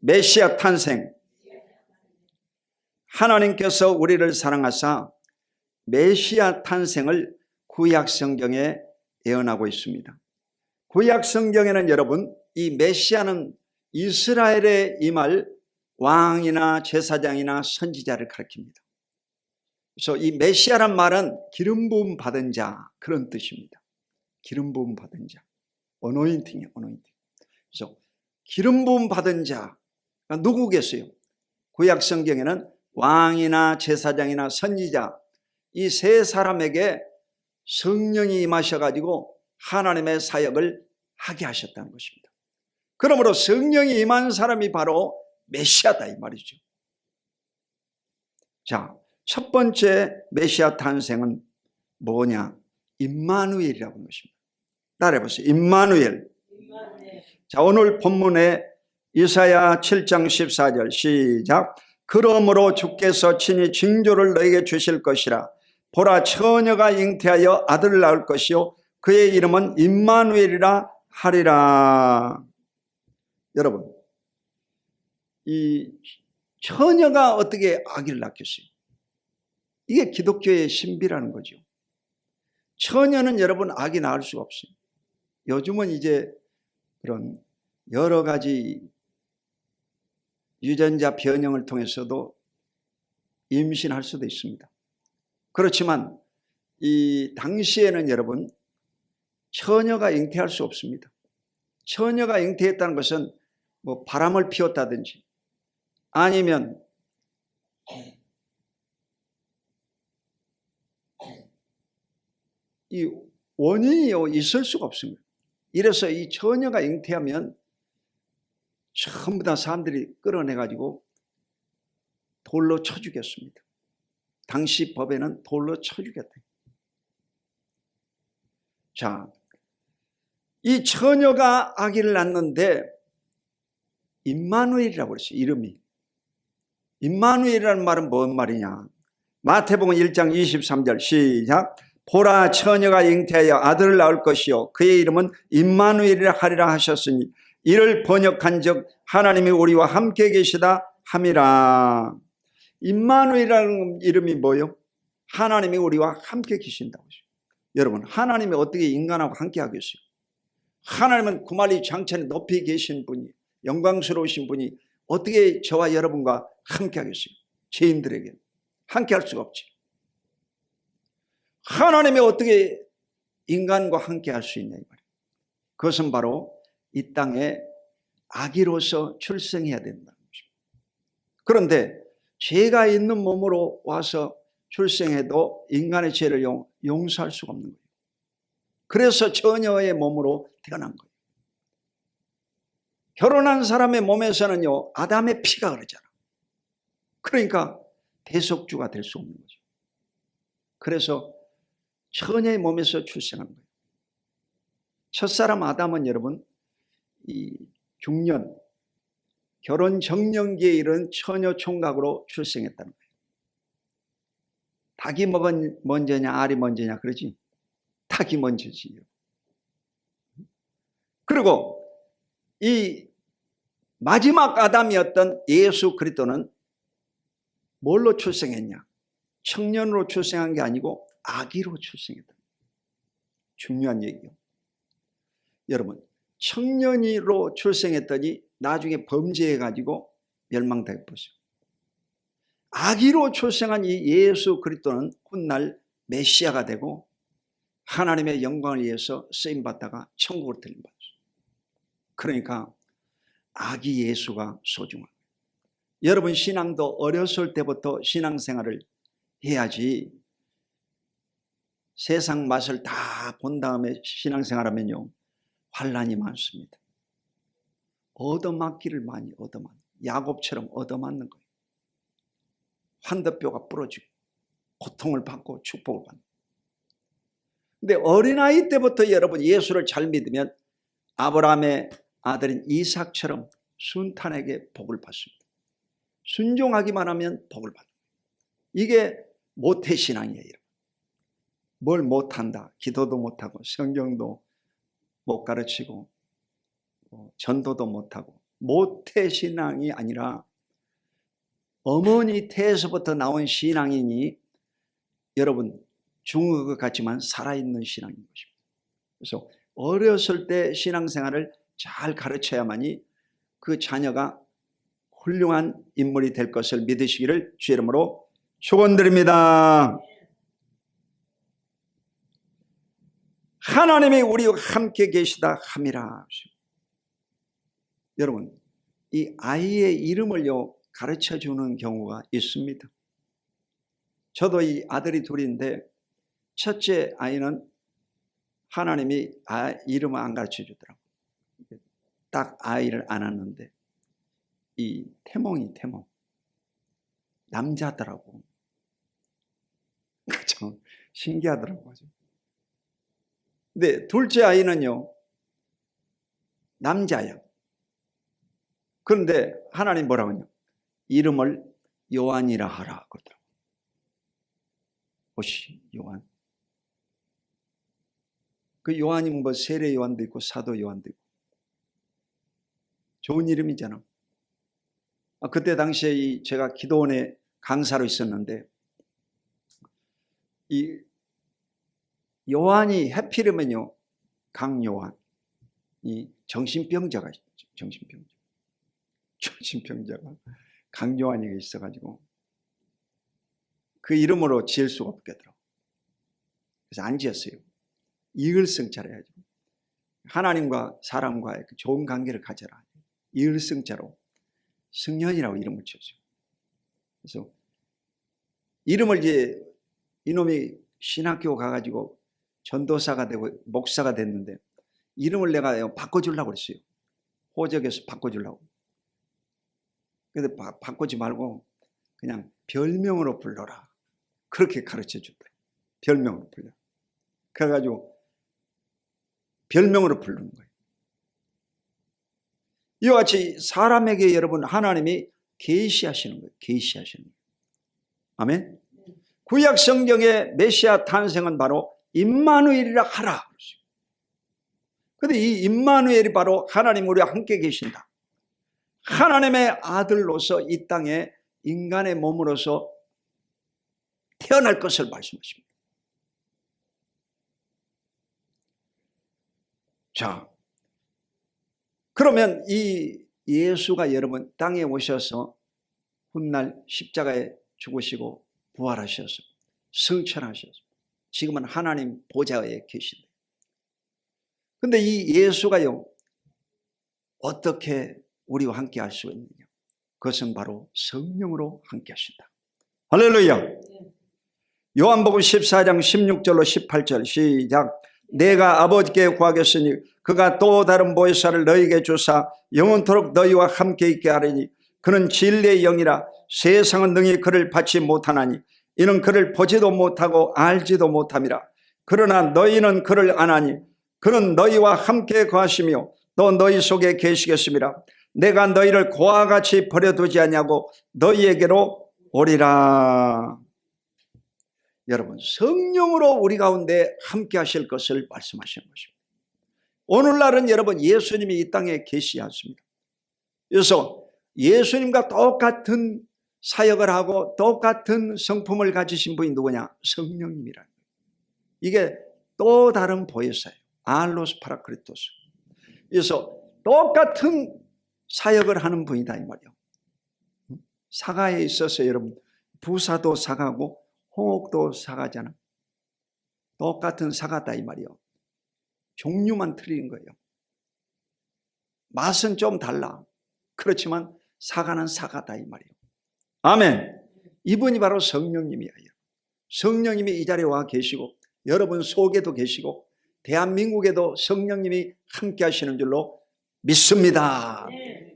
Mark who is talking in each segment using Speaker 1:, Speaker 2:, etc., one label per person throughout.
Speaker 1: 메시아 탄생. 하나님께서 우리를 사랑하사 메시아 탄생을 구약 성경에 예언하고 있습니다. 구약 성경에는 여러분, 이 메시아는 이스라엘에 임할 왕이나 제사장이나 선지자를 가리킵니다. 그래서 이 메시아란 말은 기름 부음 받은 자, 그런 뜻입니다. 기름 부음 받은 자, 어노인팅이에요. 어노인팅. 그래서 기름 부음 받은 자가 누구겠어요? 구약 성경에는 왕이나 제사장이나 선지자, 이 세 사람에게 성령이 임하셔가지고 하나님의 사역을 하게 하셨다는 것입니다. 그러므로 성령이 임한 사람이 바로 메시아다 이 말이죠. 자, 첫 번째 메시아 탄생은 뭐냐? 임마누엘이라고 하는 것입니다. 따라해보세요. 임마누엘. 자, 오늘 본문에 이사야 7장 14절 시작. 그러므로 주께서 친히 징조를 너에게 주실 것이라. 보라, 처녀가 잉태하여 아들을 낳을 것이요 그의 이름은 임마누엘이라 하리라. 여러분, 이 처녀가 어떻게 아기를 낳겠어요? 이게 기독교의 신비라는 거죠. 처녀는 여러분 아기 낳을 수가 없어요. 요즘은 이제 그런 여러 가지 유전자 변형을 통해서도 임신할 수도 있습니다. 그렇지만 이 당시에는 여러분 처녀가 잉태할 수 없습니다. 처녀가 잉태했다는 것은 뭐 바람을 피웠다든지 아니면 이 원인이 있을 수가 없습니다. 이래서 이 처녀가 잉태하면 전부 다 사람들이 끌어내가지고 돌로 쳐 죽였습니다. 당시 법에는 돌로 쳐 죽였다. 자, 이 처녀가 아기를 낳는데 임마누엘이라고 그랬어요. 이름이. 임마누엘이라는 말은 뭔 말이냐? 마태복음 1장 23절 시작. 보라, 처녀가 잉태하여 아들을 낳을 것이요 그의 이름은 임마누엘이라 하리라 하셨으니 이를 번역한즉 하나님이 우리와 함께 계시다 함이라. 임마누엘이라는 이름이 뭐예요? 하나님이 우리와 함께 계신다고. 여러분, 하나님이 어떻게 인간하고 함께 하겠어요? 하나님은 구만리 장천에 높이 계신 분이, 영광스러우신 분이 어떻게 저와 여러분과 함께 하겠어요? 죄인들에게 함께 할 수가 없지. 하나님이 어떻게 인간과 함께 할 수 있냐 이 말이에요. 그것은 바로 이 땅에 아기로서 출생해야 된다는 것입니다. 그런데 죄가 있는 몸으로 와서 출생해도 인간의 죄를 용서할 수가 없는 거예요. 그래서 처녀의 몸으로 태어난 거예요. 결혼한 사람의 몸에서는요 아담의 피가 흐르잖아. 그러니까 대속주가 될 수 없는 거죠. 그래서 처녀의 몸에서 출생한 거예요. 첫사람 아담은 여러분 이 중년 결혼 정년기에 이른 처녀 총각으로 출생했다는 거예요. 닭이 먼저냐 알이 먼저냐 그러지? 닭이 먼저지. 그리고 이 마지막 아담이었던 예수 그리스도는 뭘로 출생했냐? 청년으로 출생한 게 아니고 아기로 출생했다. 중요한 얘기요. 여러분, 청년으로 출생했더니 나중에 범죄해가지고 멸망당했어요. 아기로 출생한 이 예수 그리스도는 훗날 메시아가 되고 하나님의 영광을 위해서 쓰임받다가 천국으로 들림받았어요. 그러니까 아기 예수가 소중한 거예요. 여러분 신앙도 어렸을 때부터 신앙생활을 해야지 세상 맛을 다 본 다음에 신앙생활하면요 환난이 많습니다. 얻어맞기를 많이 얻어맞는, 야곱처럼 얻어맞는 거예요. 환더뼈가 부러지고 고통을 받고 축복을 받는. 근데 어린아이 때부터 여러분 예수를 잘 믿으면 아브라함의 아들인 이삭처럼 순탄에게 복을 받습니다. 순종하기만 하면 복을 받는 거예요. 이게 모태신앙이에요. 뭘 못한다. 기도도 못하고 성경도 못 가르치고 전도도 못하고 모태신앙이 아니라 어머니 태에서부터 나온 신앙이니 여러분 죽은 것 같지만 살아있는 신앙인 것입니다. 그래서 어렸을 때 신앙생활을 잘 가르쳐야만이 그 자녀가 훌륭한 인물이 될 것을 믿으시기를 주 이름으로 축원드립니다. 하나님이 우리와 함께 계시다 함이라. 여러분, 이 아이의 이름을요 가르쳐 주는 경우가 있습니다. 저도 이 아들이 둘인데 첫째 아이는 하나님이 이름을 안 가르쳐 주더라고요. 딱 아이를 안았는데 이 태몽이 남자더라고. 참 신기하더라고요. 근데 둘째 아이는요 남자야. 그런데 하나님 뭐라고 하냐, 이름을 요한이라 하라 그러더라고요. 혹시 요한, 그 요한이 뭐 세례 요한도 있고 사도 요한도 있고 좋은 이름이잖아. 그때 당시에 제가 기도원에 강사로 있었는데 이 요한이 해피르면요 강요한, 이 정신병자가 있죠. 정신병자가 강요한이가 있어가지고 그 이름으로 지을 수가 없겠더라고. 그래서 안 지었어요. 이을성자로 해야죠. 하나님과 사람과의 그 좋은 관계를 가져라. 이을성자로 승현이라고 이름을 지었어요. 그래서 이름을 이제 이놈이 신학교 가가지고 전도사가 되고 목사가 됐는데 이름을 내가 바꿔주려고 그랬어요. 호적에서 바꿔주려고. 근데 바꾸지 말고 그냥 별명으로 불러라. 그렇게 가르쳐 주더라고요. 별명으로 불러. 그래가지고 별명으로 부르는 거예요. 이와 같이 사람에게 여러분 하나님이 계시하시는 거예요. 계시하시는 거예요. 아멘. 구약 성경의 메시아 탄생은 바로 임마누엘이라 하라. 그런데 이 임마누엘이 바로 하나님 우리와 함께 계신다. 하나님의 아들로서 이 땅에 인간의 몸으로서 태어날 것을 말씀하십니다. 자, 그러면 이 예수가 여러분 땅에 오셔서 훗날 십자가에 죽으시고 부활하셔서 승천하셔서 지금은 하나님 보좌에 계신다. 그런데 이 예수가요 어떻게 우리와 함께 할 수 있느냐? 그것은 바로 성령으로 함께 하신다. 할렐루야. 요한복음 14장 16절로 18절 시작. 내가 아버지께 구하겠으니 그가 또 다른 보혜사를 너희에게 주사 영원토록 너희와 함께 있게 하리니 그는 진리의 영이라 세상은 능히 그를 받지 못하나니 이는 그를 보지도 못하고 알지도 못함이라. 그러나 너희는 그를 아나니 그는 너희와 함께 거하시며 또 너희 속에 계시겠습니다. 내가 너희를 고와 같이 버려두지 않냐고 너희에게로 오리라. 여러분 성령으로 우리 가운데 함께 하실 것을 말씀하시는 것입니다. 오늘날은 여러분 예수님이 이 땅에 계시지 않습니다. 그래서 예수님과 똑같은 사역을 하고 똑같은 성품을 가지신 분이 누구냐? 성령님이라는 거예요. 이게 또 다른 보혜사예요. 알로스 파라크리토스. 그래서 똑같은 사역을 하는 분이다 이 말이에요. 사가에 있어서 여러분 부사도 사가고 홍옥도 사가잖아. 똑같은 사가다 이 말이에요. 종류만 틀린 거예요. 맛은 좀 달라. 그렇지만 사가는 사가다 이 말이에요. 아멘. 이분이 바로 성령님이에요. 성령님이 이 자리에 와 계시고 여러분 속에도 계시고 대한민국에도 성령님이 함께 하시는 줄로 믿습니다.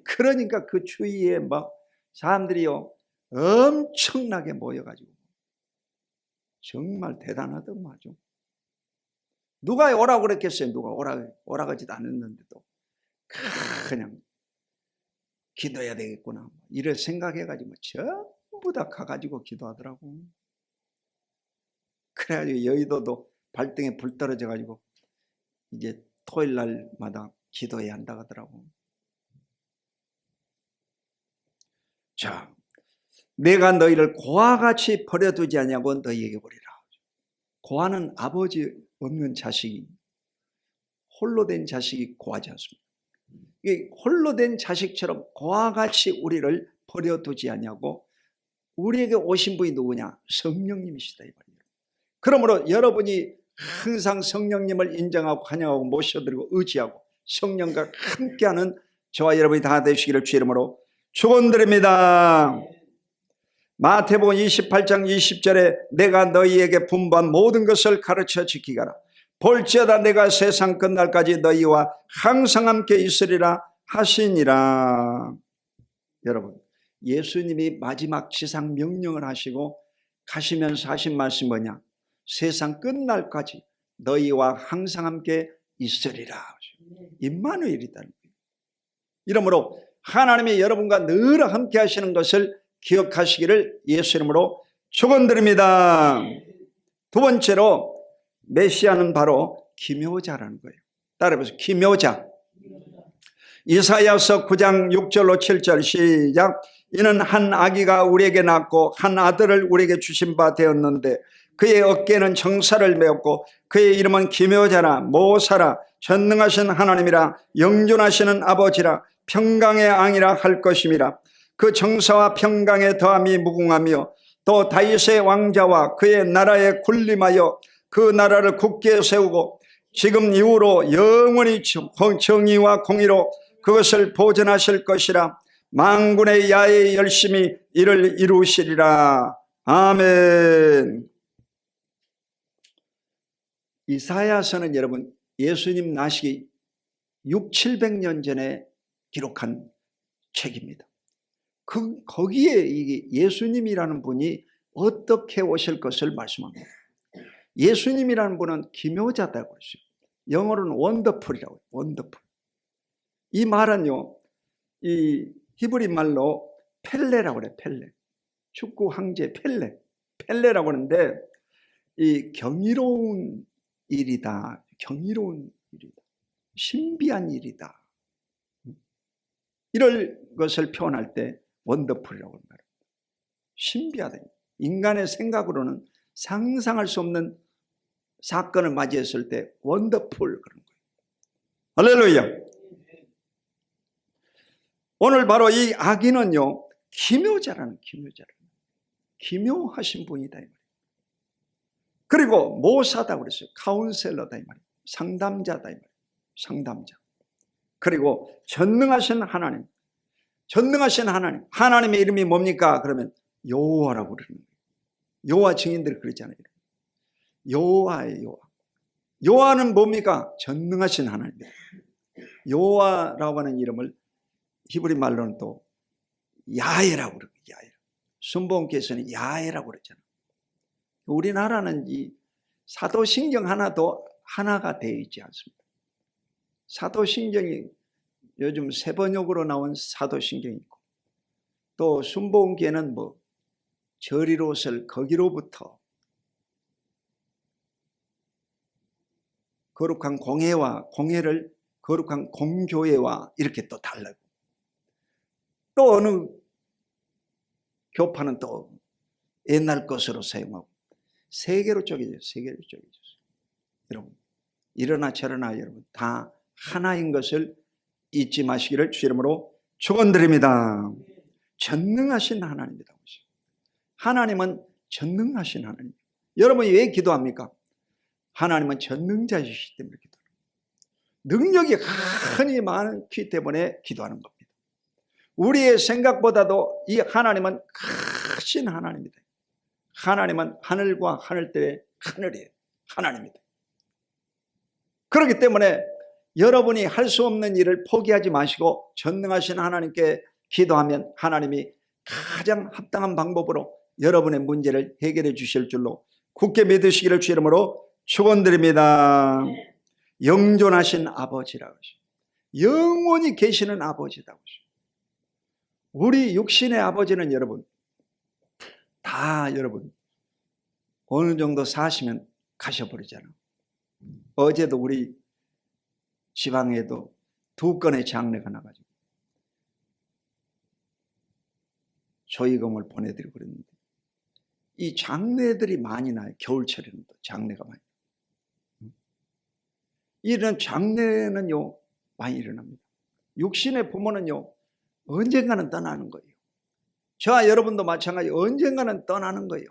Speaker 1: 그러니까 그 주위에 막 사람들이요 엄청나게 모여가지고 정말 대단하더만 아주. 누가 오라고 그랬겠어요? 누가 오라가지도 않았는데도 그냥 기도해야 되겠구나 이를 생각해가지고 전부 다 가가지고 기도하더라고. 그래가지고 여의도도 발등에 불 떨어져가지고 이제 토요일 날마다 기도해야 한다고 하더라고. 자, 내가 너희를 고와 같이 버려두지 아니하고 너희에게 보리라. 고아는 아버지 없는 자식이, 홀로 된 자식이 고아지 않습니다. 이 홀로 된 자식처럼 고아 같이 우리를 버려두지 아니하고 우리에게 오신 분이 누구냐? 성령님이시다 이 말이에요. 그러므로 여러분이 항상 성령님을 인정하고 환영하고 모셔드리고 의지하고 성령과 함께하는 저와 여러분이 다 되시기를 주 이름으로 축원드립니다. 마태복음 28장 20절에 내가 너희에게 분부한 모든 것을 가르쳐 지키게 하라. 볼지어다 내가 세상 끝날까지 너희와 항상 함께 있으리라 하시니라. 여러분, 예수님이 마지막 지상 명령을 하시고 가시면서 하신 말씀이 뭐냐? 세상 끝날까지 너희와 항상 함께 있으리라. 임마누엘이다는 거예요. 이러므로 하나님이 여러분과 늘 함께 하시는 것을 기억하시기를 예수 이름으로 축원드립니다. 두 번째로 메시아는 바로 기묘자라는 거예요. 따라해보세요. 기묘자. 이사야서 9장 6절로 7절 시작. 이는 한 아기가 우리에게 낳고 한 아들을 우리에게 주신 바 되었는데 그의 어깨에는 정사를 메었고 그의 이름은 기묘자라 모사라 전능하신 하나님이라 영존하시는 아버지라 평강의 왕이라 할 것임이라. 그 정사와 평강의 더함이 무궁하며 또 다윗의 왕자와 그의 나라에 군림하여 그 나라를 굳게 세우고 지금 이후로 영원히 정의와 공의로 그것을 보존하실 것이라. 만군의 야의 열심히 이를 이루시리라. 아멘. 이사야서는 여러분 예수님 나시기 600~700년 전에 기록한 책입니다. 거기에 이게 예수님이라는 분이 어떻게 오실 것을 말씀합니다. 예수님이라는 분은 기묘자다고 했어요. 영어로는 원더풀이라고 해요. 원더풀. 이 말은요, 이 히브리 말로 펠레라고 그래요. 펠레. 축구 황제 펠레라고 하는데 이 경이로운 일이다. 경이로운 일이다. 신비한 일이다. 이럴 것을 표현할 때 원더풀이라고 말합니다. 신비하다. 인간의 생각으로는 상상할 수 없는 사건을 맞이했을 때 원더풀 그런 거예요. 할렐루야. 오늘 바로 이 아기는요 기묘자라는 기묘하신 분이다 이 말이에요. 그리고 모사다 그랬어요. 카운셀러다 이 말이에요. 상담자다 이 말이에요. 상담자. 그리고 전능하신 하나님. 전능하신 하나님. 하나님의 이름이 뭡니까? 그러면 여호와라고 그러는 거예요. 여호와 증인들이 그러잖아요. 여호와예요. 여호와. 여호와는 뭡니까? 전능하신 하나님이에요. 여호와라고 하는 이름을 히브리 말로는 또 야훼라고 그래요. 야훼. 순복음께서는 야훼라고 그랬잖아요. 우리나라는 이 사도신경 하나도 하나가 되어 있지 않습니다. 사도신경이 요즘 세번역으로 나온 사도신경이 있고 또 순복음교회는 뭐 저리로설 거기로부터 거룩한 공회와 공회를 거룩한 공교회와 이렇게 또 달라고 또 어느 교파는 또 옛날 것으로 사용하고 세 개로 쪼개져요. 세 개로 쪼개졌어요. 여러분 이러나 저러나 여러분 다 하나인 것을 잊지 마시기를 주 이름으로 축원드립니다. 전능하신 하나님이다. 하나님은 전능하신 하나님. 여러분이 왜 기도합니까? 하나님은 전능자이시기 때문에 기도합니다. 능력이 흔히 많기 때문에 기도하는 겁니다. 우리의 생각보다도 이 하나님은 크신 하나님이다. 하나님은 하늘과 하늘들의 하늘이에요. 하나님이다. 그렇기 때문에 여러분이 할 수 없는 일을 포기하지 마시고 전능하신 하나님께 기도하면 하나님이 가장 합당한 방법으로 여러분의 문제를 해결해 주실 줄로 굳게 믿으시기를 주 이름으로 축원드립니다. 영존하신 아버지라고 하시죠. 영원히 계시는 아버지라고 하시죠. 우리 육신의 아버지는 여러분 다 여러분 어느 정도 사시면 가셔버리잖아요. 어제도 우리 지방에도 2건의 장례가 나가지고 조의금을 보내드리고 그랬는데 이 장례들이 많이 나요. 겨울철에는 또 장례가 많이 나요. 이런 장례는요 많이 일어납니다. 육신의 부모는요 언젠가는 떠나는 거예요. 저와 여러분도 마찬가지, 언젠가는 떠나는 거예요.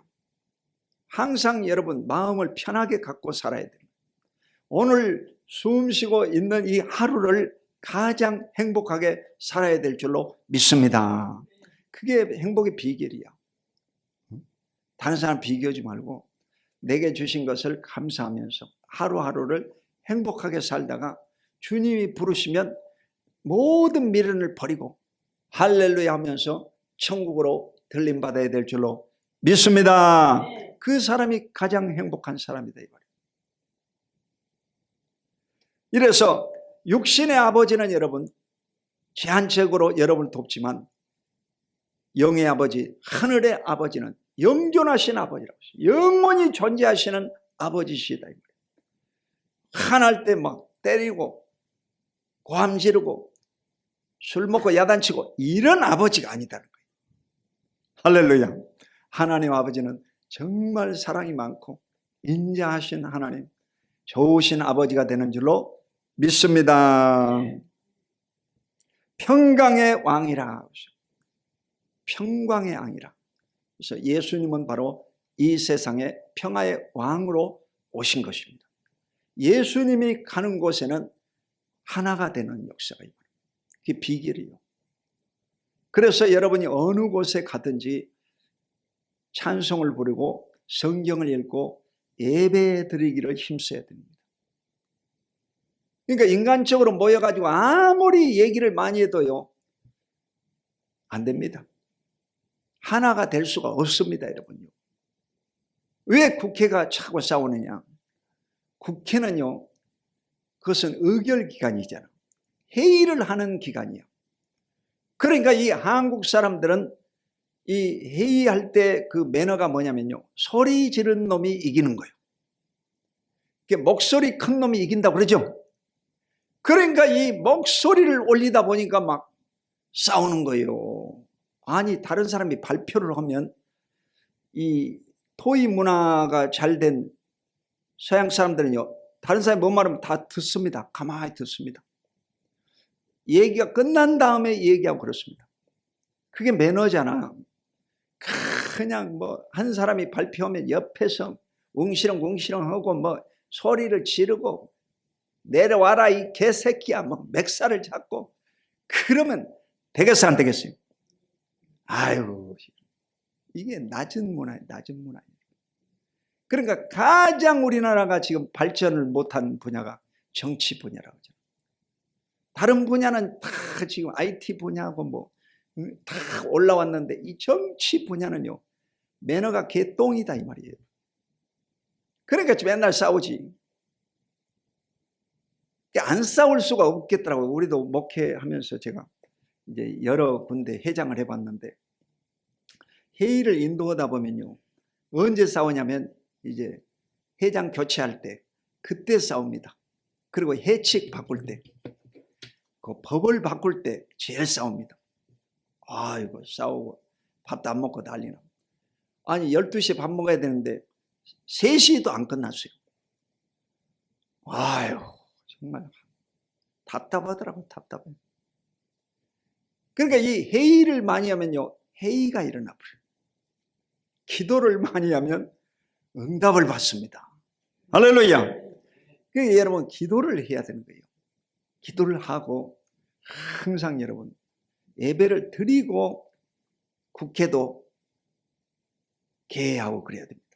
Speaker 1: 항상 여러분 마음을 편하게 갖고 살아야 돼요. 오늘 숨 쉬고 있는 이 하루를 가장 행복하게 살아야 될 줄로 믿습니다. 그게 행복의 비결이야. 다른 사람 비교하지 말고 내게 주신 것을 감사하면서 하루하루를 행복하게 살다가 주님이 부르시면 모든 미련을 버리고 할렐루야 하면서 천국으로 들림받아야 될 줄로 믿습니다. 그 사람이 가장 행복한 사람이다 이 말이에요. 이래서 육신의 아버지는 여러분 제한적으로 여러분을 돕지만 영의 아버지, 하늘의 아버지는 영존하신 아버지라고 했어요. 영원히 존재하시는 아버지시다 이 말이에요. 화날 때 막 때리고 고함 지르고 술 먹고 야단치고 이런 아버지가 아니다는 거예요. 할렐루야. 하나님 아버지는 정말 사랑이 많고 인자하신 하나님, 좋으신 아버지가 되는 줄로 믿습니다. 평강의 왕이라. 평강의 왕이라. 그래서 예수님은 바로 이 세상의 평화의 왕으로 오신 것입니다. 예수님이 가는 곳에는 하나가 되는 역사가 있어요. 그게 비결이에요. 그래서 여러분이 어느 곳에 가든지 찬송을 부르고 성경을 읽고 예배 드리기를 힘써야 됩니다. 그러니까 인간적으로 모여가지고 아무리 얘기를 많이 해도요 안 됩니다. 하나가 될 수가 없습니다. 여러분요. 왜 국회가 자꾸 싸우느냐. 국회는요 그것은 의결기관이잖아. 회의를 하는 기관이에요. 그러니까 이 한국 사람들은 이 회의할 때 그 매너가 뭐냐면요 소리 지른 놈이 이기는 거예요. 목소리 큰 놈이 이긴다고 그러죠. 그러니까 이 목소리를 올리다 보니까 막 싸우는 거예요. 아니 다른 사람이 발표를 하면 이 토의 문화가 잘된 서양 사람들은요 다른 사람이 뭔 말하면 다 듣습니다. 가만히 듣습니다. 얘기가 끝난 다음에 얘기하고 그렇습니다. 그게 매너잖아. 그냥 뭐 한 사람이 발표하면 옆에서 웅시렁웅시렁 하고 뭐 소리를 지르고 내려와라 이 개새끼야 뭐 맥살을 잡고 그러면 되겠어 안 되겠어요? 아유 이게 낮은 문화예요. 낮은 문화예요. 그러니까 가장 우리나라가 지금 발전을 못한 분야가 정치 분야라고 하죠. 다른 분야는 다 지금 IT 분야하고 뭐 다 올라왔는데 이 정치 분야는요 매너가 개똥이다 이 말이에요. 그러니까 맨날 싸우지. 안 싸울 수가 없겠더라고요. 우리도 목회하면서 제가 이제 여러 군데 회장을 해봤는데 회의를 인도하다 보면요 언제 싸우냐면 이제 회장 교체할 때 그때 싸웁니다. 그리고 해칙 바꿀 때, 그 법을 바꿀 때 제일 싸웁니다. 아이고 싸우고 밥도 안 먹고 난리나. 아니 12시에 밥 먹어야 되는데 3시도 안 끝났어요. 아유 정말 답답하더라고. 답답해. 그러니까 이 회의를 많이 하면요 회의가 일어나 버려요. 기도를 많이 하면 응답을 받습니다. 할렐루야. 그러니까 여러분 기도를 해야 되는 거예요. 기도를 하고 항상 여러분 예배를 드리고 국회도 개회하고 그래야 됩니다.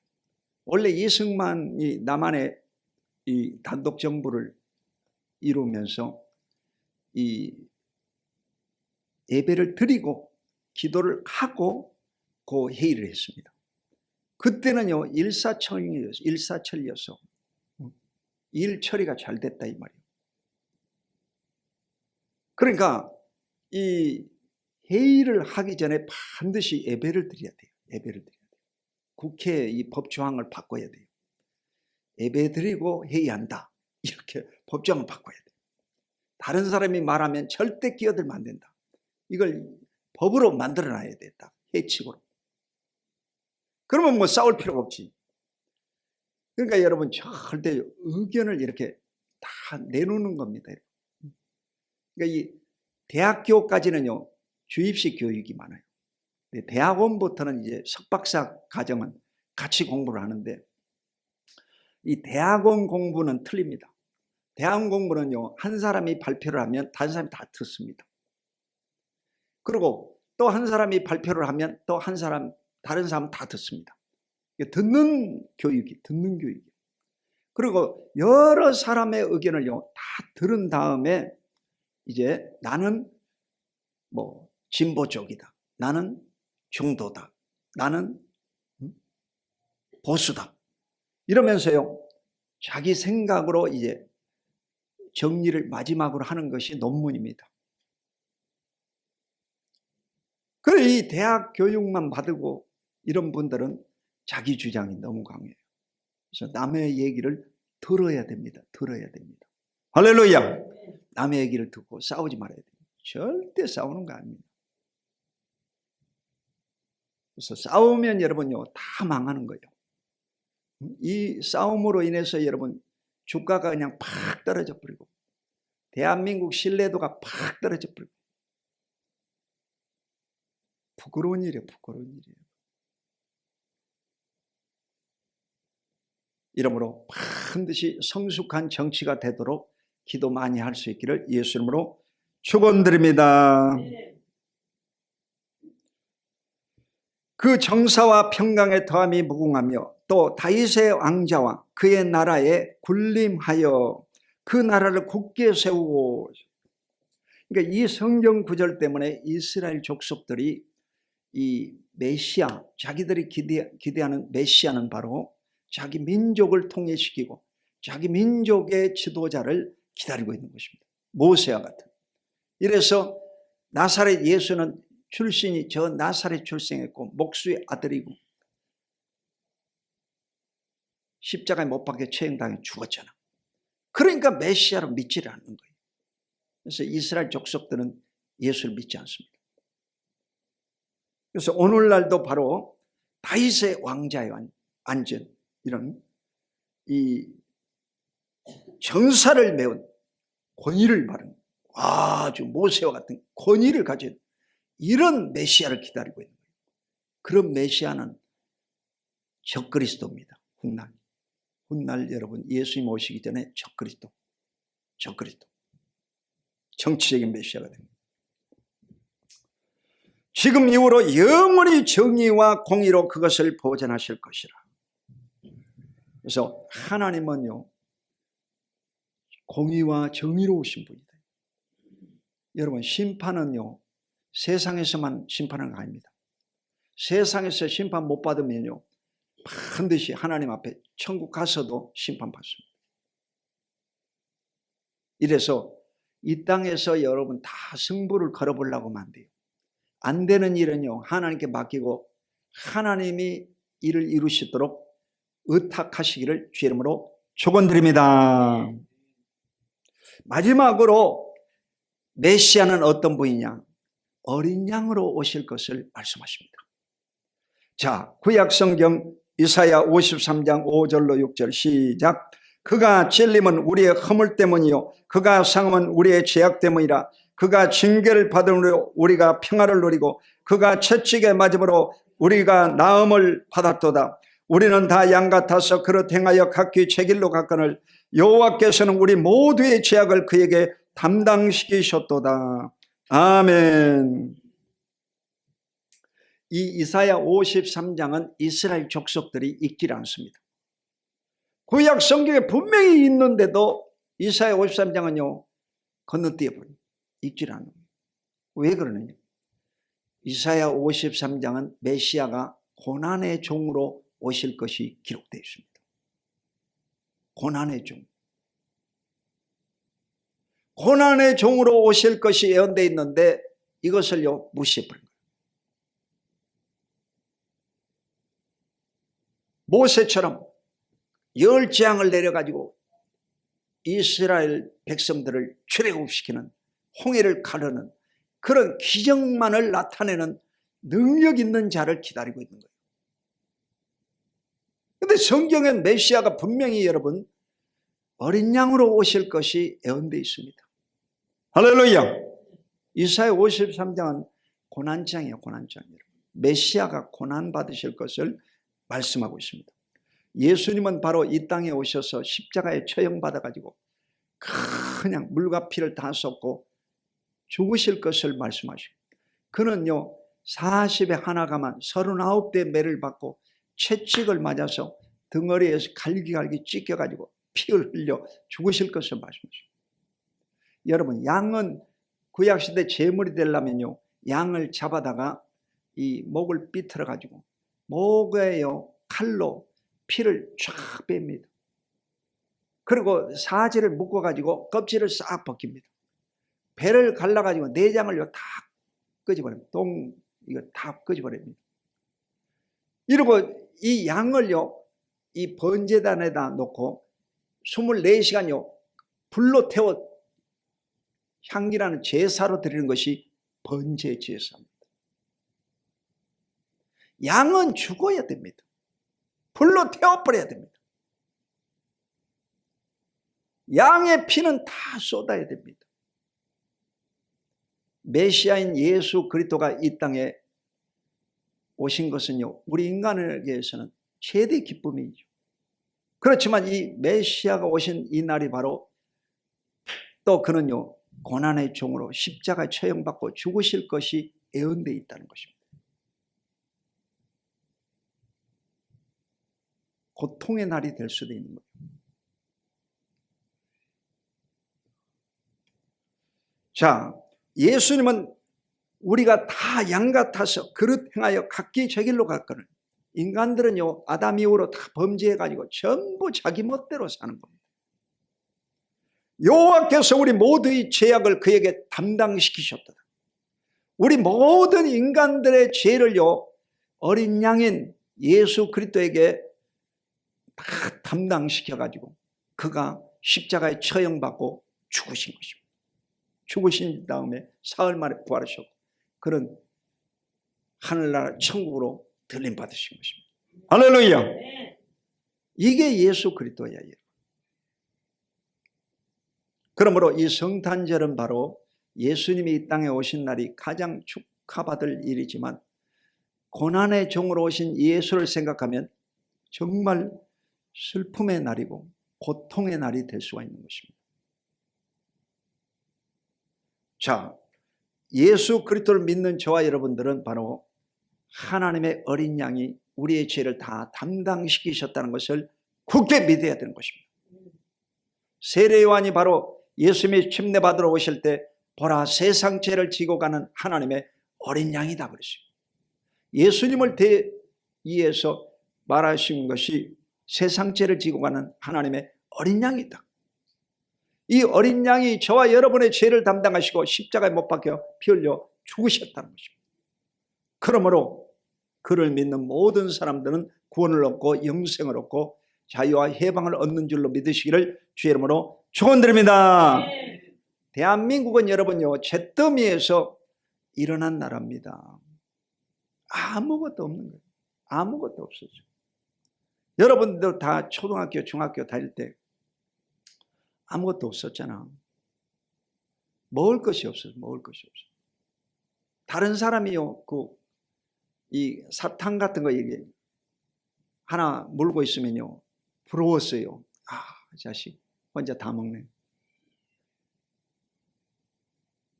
Speaker 1: 원래 이승만이 남한의 이 단독 정부를 이루면서 이 예배를 드리고 기도를 하고 그 회의를 했습니다. 그때는요 일사천리여서 일 처리가 잘 됐다 이 말이에요. 그러니까 이 회의를 하기 전에 반드시 예배를 드려야 돼요. 예배를 드려야 돼요. 국회의 이 법조항을 바꿔야 돼요. 예배 드리고 회의한다. 이렇게 법조항을 바꿔야 돼요. 다른 사람이 말하면 절대 끼어들면 안 된다. 이걸 법으로 만들어놔야 된다. 해치고. 그러면 뭐 싸울 필요가 없지. 그러니까 여러분 절대 의견을 이렇게 다 내놓는 겁니다. 그러니까 이 대학교까지는요 주입식 교육이 많아요. 대학원부터는 이제 석박사 과정은 같이 공부를 하는데, 이 대학원 공부는 틀립니다. 대학원 공부는요 한 사람이 발표를 하면 다른 사람이 다 듣습니다. 그리고 또 한 사람이 발표를 하면 또 한 사람, 다른 사람 다 듣습니다. 듣는 교육이. 그리고 여러 사람의 의견을요 다 들은 다음에 이제 나는 뭐 진보 쪽이다, 나는 중도다, 나는 보수다, 이러면서요 자기 생각으로 이제 정리를 마지막으로 하는 것이 논문입니다. 그래, 이 대학 교육만 받고 이런 분들은 자기 주장이 너무 강해요. 그래서 남의 얘기를 들어야 됩니다. 할렐루야. 남의 얘기를 듣고 싸우지 말아야 돼요. 절대 싸우는 거 아닙니다. 그래서 싸우면 여러분요 다 망하는 거예요. 이 싸움으로 인해서 여러분 주가가 그냥 팍 떨어져 버리고, 대한민국 신뢰도가 팍 떨어져 버리고, 부끄러운 일이에요. 이러므로 반드시 성숙한 정치가 되도록 기도 많이 할 수 있기를 예수 이름으로 축원드립니다. 그 정사와 평강의 더함이 무궁하며 또 다윗의 왕자와 그의 나라에 군림하여 그 나라를 굳게 세우고. 그러니까 이 성경 구절 때문에 이스라엘 족속들이 이 메시아, 자기들이 기대하는 메시아는 바로 자기 민족을 통일시키고 자기 민족의 지도자를 기다리고 있는 것입니다. 모세와 같은. 이래서 나사렛 예수는 출신이 저 나사렛 출생했고 목수의 아들이고 십자가에 못 박혀 처형당해 죽었잖아. 그러니까 메시아를 믿지를 않는 거예요. 그래서 이스라엘 족속들은 예수를 믿지 않습니다. 그래서 오늘날도 바로 다윗의 왕자의 안전, 이런 이 정사를 메운 권위를 바른 아주 모세와 같은 권위를 가진 이런 메시아를 기다리고 있는 거예요. 그런 메시아는 적그리스도입니다. 훗날 여러분 예수님 오시기 전에 적그리스도 정치적인 메시아가 됩니다. 지금 이후로 영원히 정의와 공의로 그것을 보존하실 것이라. 그래서 하나님은요 공의와 정의로우신 분이다. 여러분 심판은요 세상에서만 심판하는 거 아닙니다. 세상에서 심판 못 받으면요 반드시 하나님 앞에 천국 가서도 심판받습니다. 이래서 이 땅에서 여러분 다 승부를 걸어보려고 하면 안 돼요. 안 되는 일은요 하나님께 맡기고 하나님이 일을 이루시도록 의탁하시기를 주의 이름으로 축원드립니다. 마지막으로 메시아는 어떤 분이냐? 어린 양으로 오실 것을 말씀하십니다. 자, 구약 성경 이사야 53장 5절로 6절 시작. 그가 찔림은 우리의 허물 때문이요 그가 상함은 우리의 죄악 때문이라. 그가 징계를 받음으로 우리가 평화를 누리고 그가 채찍에 맞음으로 우리가 나음을 받았도다. 우리는 다 양 같아서 그릇 행하여 각기 제 길로 갔거늘 여호와께서는 우리 모두의 죄악을 그에게 담당시키셨도다. 아멘. 이 이사야 53장은 이스라엘 족속들이 읽질 않습니다. 구약 성경에 분명히 있는데도 이사야 53장은요 건너뛰어버려요. 읽질 않아요. 왜 그러느냐? 이사야 53장은 메시아가 고난의 종으로 오실 것이 기록되어 있습니다. 고난의 종. 고난의 종으로 오실 것이 예언되어 있는데 이것을요 무시해버린 거예요. 모세처럼 열 재앙을 내려가지고 이스라엘 백성들을 출애굽시키는 홍해를 가르는 그런 기적만을 나타내는 능력 있는 자를 기다리고 있는 거예요. 그런데 성경엔 메시아가 분명히 여러분 어린 양으로 오실 것이 예언되어 있습니다. 할렐루야. 이사야 53장은 고난장이에요. 고난장이에요. 메시아가 고난 받으실 것을 말씀하고 있습니다. 예수님은 바로 이 땅에 오셔서 십자가에 처형받아가지고 그냥 물과 피를 다 쏟고 죽으실 것을 말씀하시고, 그는요 40에 하나 가만 39대 매를 받고 채찍을 맞아서 덩어리에서 갈기갈기 찢겨가지고 피를 흘려 죽으실 것을 말씀하시고, 여러분 양은 구약시대 제물이 되려면요 양을 잡아다가 이 목을 삐틀어 가지고 목에요 칼로 피를 쫙 뺍니다. 그리고 사지를 묶어 가지고 껍질을 싹 벗깁니다. 배를 갈라 가지고 내장을 다 끄집어냅니다. 이거 다 끄집어냅니다. 이러고 이 양을요 이 번제단에다 놓고 24시간요 불로 태워 향기라는 제사로 드리는 것이 번제 제사입니다. 양은 죽어야 됩니다. 불로 태워버려야 됩니다. 양의 피는 다 쏟아야 됩니다. 메시아인 예수 그리스도가 이 땅에 오신 것은요 우리 인간에게서는 최대 기쁨이죠. 그렇지만 이 메시아가 오신 이 날이 바로 또 그는요 고난의 종으로 십자가에 처형받고 죽으실 것이 예언되어 있다는 것입니다. 고통의 날이 될 수도 있는 거예요. 자, 예수님은 우리가 다 양 같아서 그릇 행하여 각기 제 길로 갔거늘, 인간들은요 아담 이후로 다 범죄해가지고 전부 자기 멋대로 사는 겁니다. 여호와께서 우리 모두의 죄악을 그에게 담당시키셨다. 우리 모든 인간들의 죄를요 어린 양인 예수 그리스도에게 다 담당시켜가지고 그가 십자가에 처형받고 죽으신 것입니다. 죽으신 다음에 사흘 만에 부활하셨고 그런 하늘나라 천국으로 들림 받으신 것입니다. 할렐루야. 이게 예수 그리스도야. 그러므로 이 성탄절은 바로 예수님이 이 땅에 오신 날이 가장 축하받을 일이지만, 고난의 종으로 오신 예수를 생각하면 정말 슬픔의 날이고 고통의 날이 될 수가 있는 것입니다. 자, 예수 그리스도를 믿는 저와 여러분들은 바로 하나님의 어린 양이 우리의 죄를 다 담당시키셨다는 것을 굳게 믿어야 되는 것입니다. 세례 요한이 바로 예수님이 침례받으러 오실 때 보라 세상 죄를 지고 가는 하나님의 어린 양이다 그랬어요. 예수님을 대의해서 말하신 것이 세상 죄를 지고 가는 하나님의 어린 양이다. 이 어린 양이 저와 여러분의 죄를 담당하시고 십자가에 못 박혀 피 흘려 죽으셨다는 것입니다. 그러므로 그를 믿는 모든 사람들은 구원을 얻고 영생을 얻고 자유와 해방을 얻는 줄로 믿으시기를 주의 이름으로 축원드립니다. 대한민국은 여러분요 잿더미에서 일어난 나라입니다. 아무것도 없는 거예요. 아무것도 없었죠. 여러분들 다 초등학교 중학교 다닐 때 아무것도 없었잖아. 먹을 것이 없어요. 먹을 것이 없어요. 다른 사람이요 이 사탕 같은 거 이게 하나 물고 있으면요 부러웠어요. 아, 자식 혼자 다 먹네.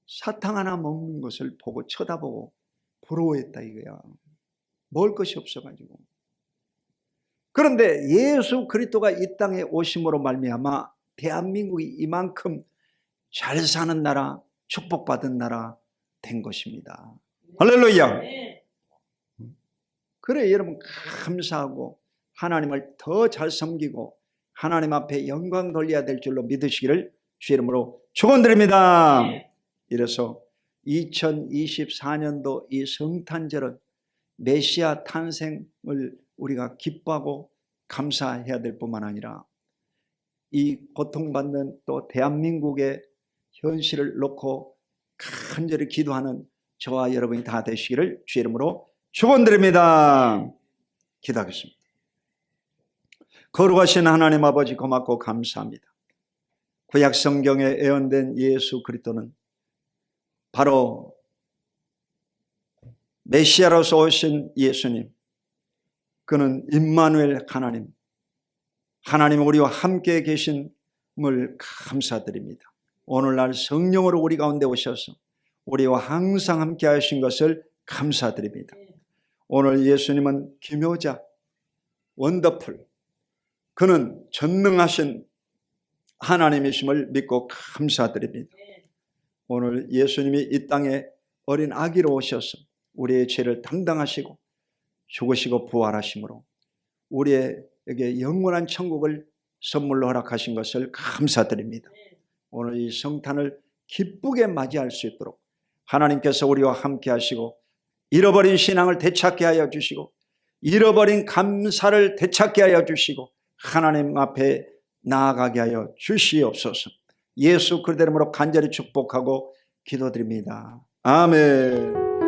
Speaker 1: 사탕 하나 먹는 것을 보고 쳐다보고 부러워했다 이거야. 먹을 것이 없어가지고. 그런데 예수 그리스도가 이 땅에 오심으로 말미암아 대한민국이 이만큼 잘 사는 나라, 축복받은 나라 된 것입니다. 할렐루야. 그래 여러분 감사하고 하나님을 더 잘 섬기고 하나님 앞에 영광 돌려야 될 줄로 믿으시기를 주의 이름으로 축원드립니다. 이래서 2024년도 이 성탄절은 메시아 탄생을 우리가 기뻐하고 감사해야 될 뿐만 아니라 이 고통받는 또 대한민국의 현실을 놓고 간절히 기도하는 저와 여러분이 다 되시기를 주의 이름으로 축원드립니다. 기도하겠습니다. 거룩하신 하나님 아버지 고맙고 감사합니다. 구약 성경에 예언된 예수 그리스도는 바로 메시아로서 오신 예수님, 그는 임마누엘 하나님 우리와 함께 계심을 감사드립니다. 오늘날 성령으로 우리 가운데 오셔서 우리와 항상 함께 하신 것을 감사드립니다. 오늘 예수님은 기묘자, 원더풀, 그는 전능하신 하나님이심을 믿고 감사드립니다. 오늘 예수님이 이 땅에 어린 아기로 오셔서 우리의 죄를 담당하시고 죽으시고 부활하심으로 우리에게 영원한 천국을 선물로 허락하신 것을 감사드립니다. 오늘 이 성탄을 기쁘게 맞이할 수 있도록 하나님께서 우리와 함께 하시고 잃어버린 신앙을 되찾게 하여 주시고 잃어버린 감사를 되찾게 하여 주시고 하나님 앞에 나아가게 하여 주시옵소서. 예수 그리스도 이름으로 간절히 축복하고 기도드립니다. 아멘.